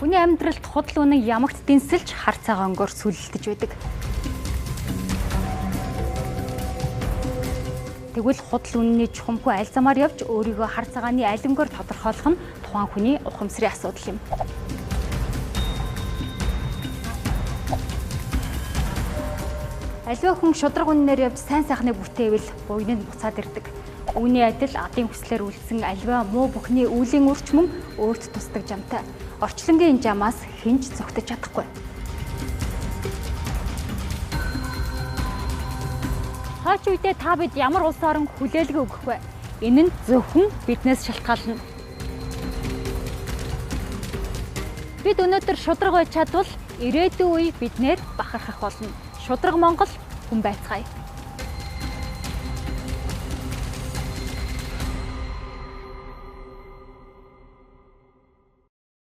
Хүний амьдралд худал үнэн ямагт дэнсэлж хар цагаангоор сүлэлдэж байдаг. Тэгвэл худал үнэний чухамгүй аль замаар явж өөрийгөө хар цагааны алингоор тодорхойлох нь тухайн хүний ухамсарын асуудал юм. Аливаа хүн шудраг үннээр явж сайн сайхныг бүтээвэл буйны нь буцаад ирдэг. Үүний адил адын хүслээр үлдсэн аливаа муу бүхний үүлийн үрч мөн өөрт тусдаг жамтай. Орчлонгийн жамаас хинж зогтож чадахгүй. Хойч үедээ та бид ямар улс орон хүлээлгээ өгөх вэ? Энэ нь зөвхөн биднээс шалтгаална. Бид өнөөдөр шудраг байж чадвал ирээдүйн үе биднээр бахархах болно. Шудраг Монгол хүн байцгаая.